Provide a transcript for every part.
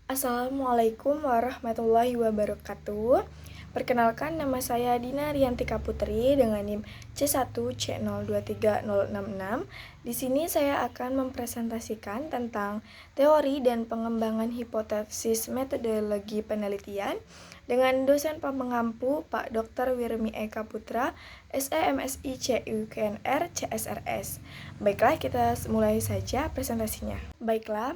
Assalamualaikum warahmatullahi wabarakatuh. Perkenalkan, nama saya Dina Riantika Putri dengan NIM C1C023066. Di sini saya akan mempresentasikan tentang teori dan pengembangan hipotesis metodologi penelitian dengan dosen pengampu Pak Dr. Wirmi Eka Putra, SEMSI CUKNR CSRS. Baiklah, kita mulai saja presentasinya. Baiklah,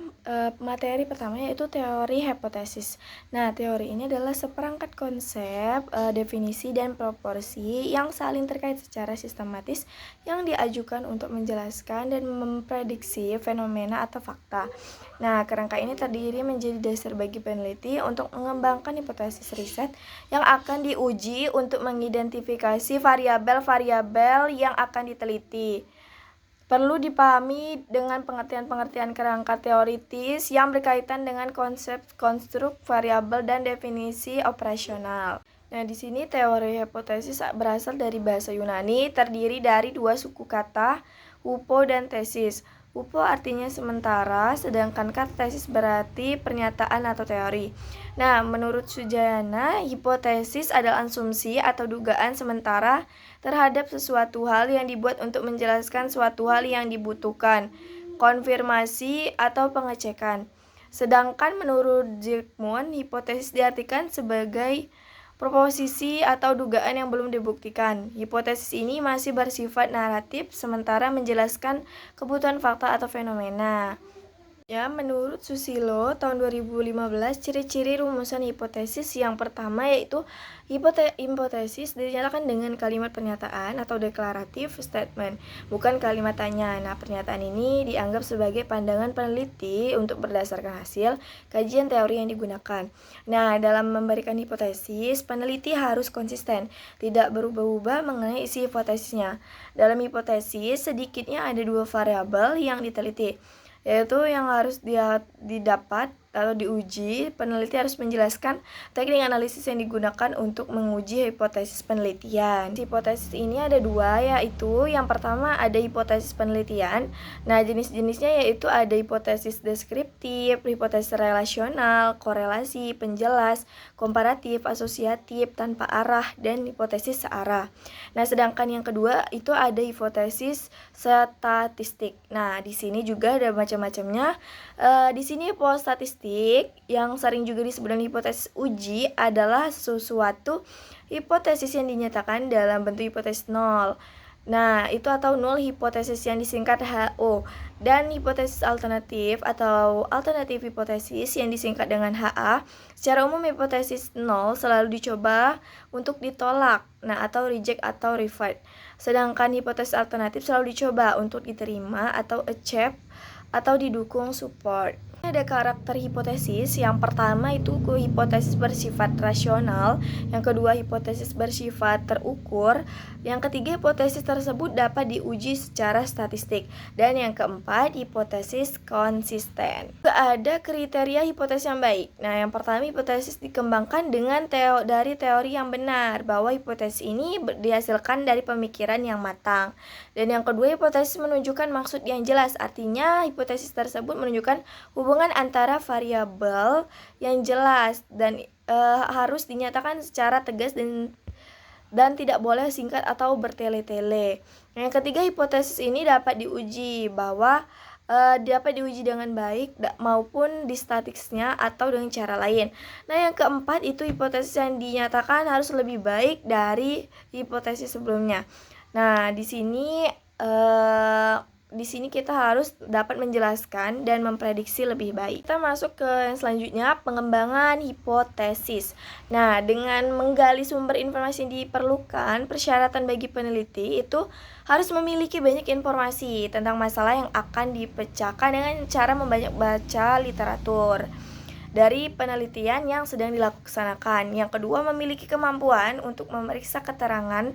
materi pertama yaitu teori hipotesis. Nah, teori ini adalah seperangkat konsep, definisi, dan proporsi yang saling terkait secara sistematis yang diajukan untuk menjelaskan dan memprediksi fenomena atau fakta. Nah, kerangka ini terdiri menjadi dasar bagi peneliti untuk mengembangkan hipotesis riset yang akan diuji untuk mengidentifikasi variabel-variabel yang akan diteliti. Perlu dipahami dengan pengertian-pengertian kerangka teoritis yang berkaitan dengan konsep konstruk, variabel, dan definisi operasional. Nah, di sini teori hipotesis berasal dari bahasa Yunani, terdiri dari dua suku kata, hupo dan tesis. Hupo artinya sementara, sedangkan kata tesis berarti pernyataan atau teori. Nah, menurut Sujayana, hipotesis adalah asumsi atau dugaan sementara terhadap sesuatu hal yang dibuat untuk menjelaskan suatu hal yang dibutuhkan, konfirmasi atau pengecekan. Sedangkan menurut Zygmunt, hipotesis diartikan sebagai proposisi atau dugaan yang belum dibuktikan. Hipotesis ini masih bersifat naratif, sementara menjelaskan kebutuhan fakta atau fenomena. Ya, menurut Susilo tahun 2015, ciri-ciri rumusan hipotesis yang pertama yaitu hipotesis dinyatakan dengan kalimat pernyataan atau deklaratif statement, bukan kalimat tanya. Nah, pernyataan ini dianggap sebagai pandangan peneliti untuk berdasarkan hasil kajian teori yang digunakan. Nah, dalam memberikan hipotesis, peneliti harus konsisten, tidak berubah-ubah mengenai isi hipotesisnya. Dalam hipotesis, sedikitnya ada dua variabel yang diteliti, yaitu yang harus didapat atau diuji. Peneliti harus menjelaskan teknik analisis yang digunakan untuk menguji hipotesis penelitian. Hipotesis ini ada dua, yaitu yang pertama ada hipotesis penelitian. Nah, jenis-jenisnya yaitu ada hipotesis deskriptif, hipotesis relasional, korelasi, penjelas, komparatif, asosiatif, tanpa arah, dan hipotesis searah. Nah, sedangkan yang kedua itu ada hipotesis statistik. Nah, di sini juga ada macam-macamnya. Di sini statistik yang sering juga disebut dengan hipotesis uji adalah sesuatu hipotesis yang dinyatakan dalam bentuk hipotesis nol. Nah, itu atau null hipotesis yang disingkat HO, dan hipotesis alternatif atau alternatif hipotesis yang disingkat dengan HA. Secara umum hipotesis nol selalu dicoba untuk ditolak, nah atau reject atau refute. Sedangkan hipotesis alternatif selalu dicoba untuk diterima atau accept atau didukung support. Ada karakter hipotesis. Yang pertama itu hipotesis bersifat rasional, yang kedua hipotesis bersifat terukur, yang ketiga hipotesis tersebut dapat diuji secara statistik, dan yang keempat hipotesis konsisten. Ada kriteria hipotesis yang baik. Nah, yang pertama hipotesis dikembangkan dengan dari teori yang benar, bahwa hipotesis ini dihasilkan dari pemikiran yang matang. Dan yang kedua hipotesis menunjukkan maksud yang jelas, artinya hipotesis tersebut menunjukkan hubungan antara variabel yang jelas dan harus dinyatakan secara tegas dan tidak boleh singkat atau bertele-tele. Yang ketiga, hipotesis ini dapat diuji dapat diuji dengan baik maupun di statistiknya atau dengan cara lain. Nah, yang keempat itu hipotesis yang dinyatakan harus lebih baik dari hipotesis sebelumnya. Nah, di sini kita harus dapat menjelaskan dan memprediksi lebih baik. Kita masuk ke yang selanjutnya, pengembangan hipotesis. Nah, dengan menggali sumber informasi yang diperlukan, persyaratan bagi peneliti itu harus memiliki banyak informasi tentang masalah yang akan dipecahkan dengan cara membanyak baca literatur dari penelitian yang sedang dilaksanakan. Yang kedua, memiliki kemampuan untuk memeriksa keterangan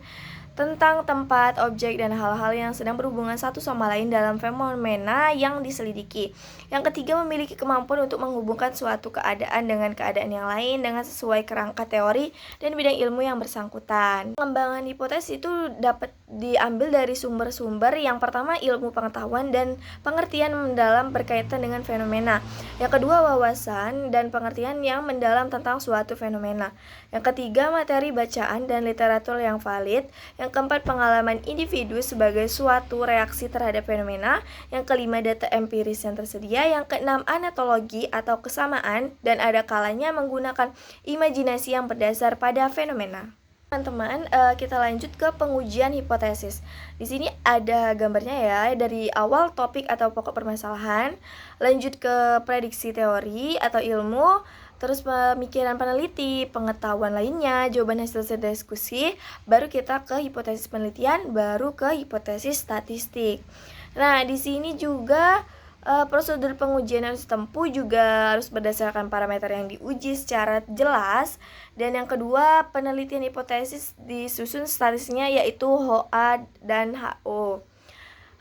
tentang tempat, objek, dan hal-hal yang sedang berhubungan satu sama lain dalam fenomena yang diselidiki. Yang ketiga, memiliki kemampuan untuk menghubungkan suatu keadaan dengan keadaan yang lain dengan sesuai kerangka teori dan bidang ilmu yang bersangkutan. Pengembangan hipotesis itu dapat diambil dari sumber-sumber. Yang pertama, ilmu pengetahuan dan pengertian mendalam berkaitan dengan fenomena. Yang kedua, wawasan dan pengertian yang mendalam tentang suatu fenomena. Yang ketiga, materi bacaan dan literatur yang valid. Yang keempat, pengalaman individu sebagai suatu reaksi terhadap fenomena. Yang kelima, data empiris yang tersedia. Yang keenam, anatologi atau kesamaan dan ada kalanya menggunakan imajinasi yang berdasar pada fenomena. Teman-teman, kita lanjut ke pengujian hipotesis. Di sini ada gambarnya ya, dari awal topik atau pokok permasalahan, lanjut ke prediksi teori atau ilmu, terus pemikiran peneliti, pengetahuan lainnya, jawaban hasil diskusi, baru kita ke hipotesis penelitian, baru ke hipotesis statistik. Nah, di sini juga prosedur pengujian yang harus ditempuh juga harus berdasarkan parameter yang diuji secara jelas. Dan yang kedua, penelitian hipotesis disusun statistiknya yaitu HOA dan HO.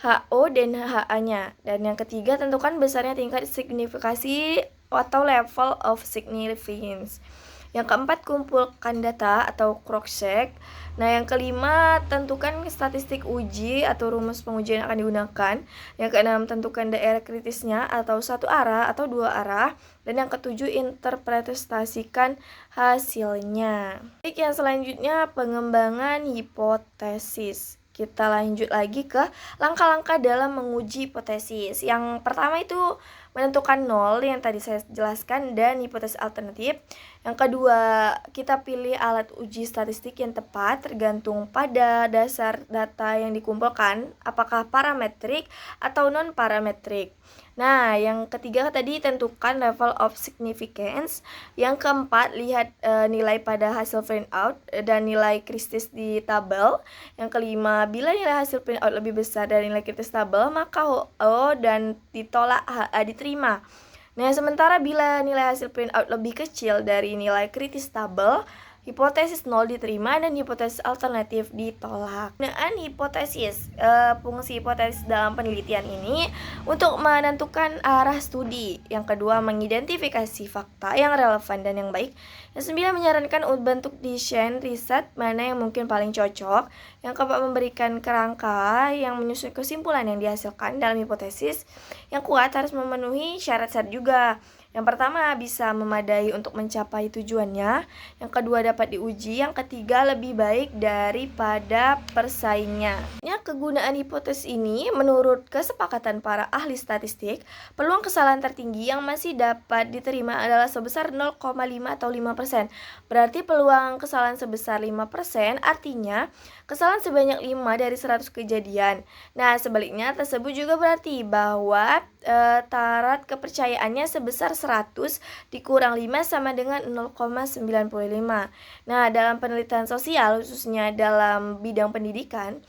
HO dan HA-nya. Dan yang ketiga, tentukan besarnya tingkat signifikasi atau level of significance. Yang keempat, kumpulkan data atau cross-check. Nah, yang kelima, tentukan statistik uji atau rumus pengujian yang akan digunakan. Yang keenam, tentukan daerah kritisnya atau satu arah atau dua arah. Dan yang ketujuh, interpretasikan hasilnya. Baik, yang selanjutnya pengembangan hipotesis. Kita lanjut lagi ke langkah-langkah dalam menguji hipotesis. Yang pertama itu menentukan nol yang tadi saya jelaskan dan hipotesis alternatif. Yang kedua, kita pilih alat uji statistik yang tepat tergantung pada dasar data yang dikumpulkan, apakah parametrik atau non-parametrik. Nah, yang ketiga tadi tentukan level of significance. Yang keempat, lihat nilai pada hasil printout dan nilai kritis di tabel. Yang kelima, bila nilai hasil printout lebih besar dari nilai kritis tabel, maka HO dan ditolak HA diterima. Nah, sementara bila nilai hasil printout lebih kecil dari nilai kritis tabel, hipotesis 0 diterima dan hipotesis alternatif ditolak. Penggunaan hipotesis, fungsi hipotesis dalam penelitian ini untuk menentukan arah studi. Yang kedua, mengidentifikasi fakta yang relevan dan yang baik. Yang sembilan, menyarankan bentuk desain riset mana yang mungkin paling cocok. Yang keempat, memberikan kerangka yang menyusun kesimpulan yang dihasilkan dalam hipotesis. Yang kuat harus memenuhi syarat-syarat juga. Yang pertama, bisa memadai untuk mencapai tujuannya. Yang kedua, dapat diuji. Yang ketiga, lebih baik daripada persaingnya. Kegunaan hipotesis ini menurut kesepakatan para ahli statistik, peluang kesalahan tertinggi yang masih dapat diterima adalah sebesar 0,5 atau 5%. Berarti peluang kesalahan sebesar 5% artinya kesalahan sebanyak 5 dari 100 kejadian. Nah, sebaliknya tersebut juga berarti bahwa taraf kepercayaannya sebesar 100 dikurang 5 sama dengan 0,95. Nah, dalam penelitian sosial khususnya dalam bidang pendidikan,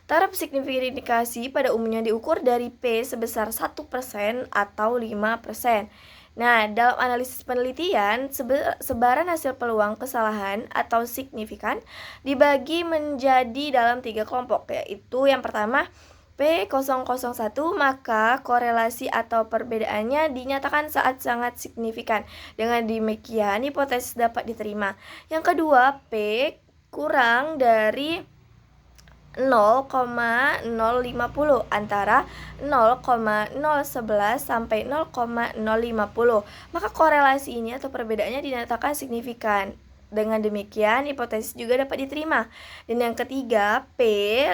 taraf signifikasi pada umumnya diukur dari P sebesar 1% atau 5%. Nah, dalam analisis penelitian, sebaran hasil peluang kesalahan atau signifikan dibagi menjadi dalam 3 kelompok, yaitu yang pertama P001, maka korelasi atau perbedaannya dinyatakan saat sangat signifikan. Dengan demikian, hipotesis dapat diterima. Yang kedua, P kurang dari 0,050 antara 0,011 sampai 0,050. Maka korelasi ini atau perbedaannya dinyatakan signifikan. Dengan demikian, hipotesis juga dapat diterima. Dan yang ketiga, P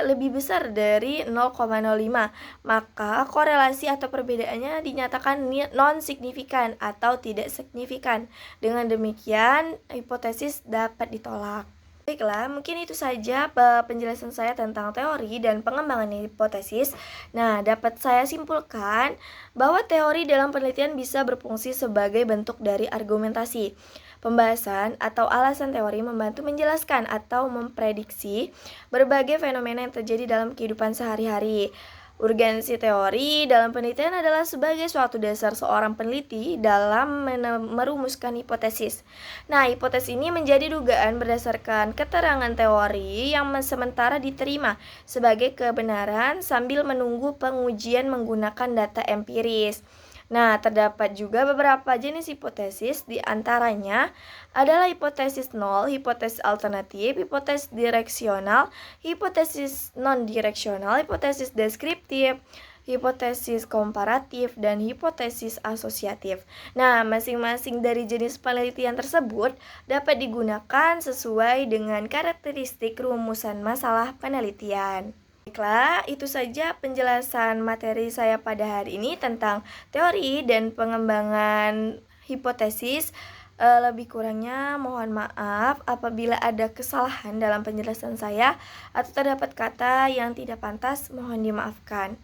lebih besar dari 0,05. Maka korelasi atau perbedaannya dinyatakan non-signifikan atau tidak signifikan. Dengan demikian, hipotesis dapat ditolak. Baiklah, mungkin itu saja penjelasan saya tentang teori dan pengembangan hipotesis. Nah, dapat saya simpulkan bahwa teori dalam penelitian bisa berfungsi sebagai bentuk dari argumentasi. Pembahasan atau alasan teori membantu menjelaskan atau memprediksi berbagai fenomena yang terjadi dalam kehidupan sehari-hari. Urgensi teori dalam penelitian adalah sebagai suatu dasar seorang peneliti dalam merumuskan hipotesis. Nah, hipotesis ini menjadi dugaan berdasarkan keterangan teori yang sementara diterima sebagai kebenaran sambil menunggu pengujian menggunakan data empiris. Nah, terdapat juga beberapa jenis hipotesis, di antaranya adalah hipotesis nol, hipotesis alternatif, hipotesis direksional, hipotesis non-direksional, hipotesis deskriptif, hipotesis komparatif, dan hipotesis asosiatif. Nah, masing-masing dari jenis penelitian tersebut dapat digunakan sesuai dengan karakteristik rumusan masalah penelitian. Baiklah, itu saja penjelasan materi saya pada hari ini tentang teori dan pengembangan hipotesis. Lebih kurangnya mohon maaf apabila ada kesalahan dalam penjelasan saya atau terdapat kata yang tidak pantas, mohon dimaafkan.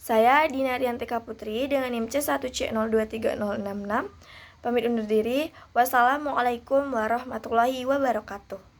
Saya Dina Riantika Putri dengan NIM C1C023066. Pamit undur diri. Wassalamualaikum warahmatullahi wabarakatuh.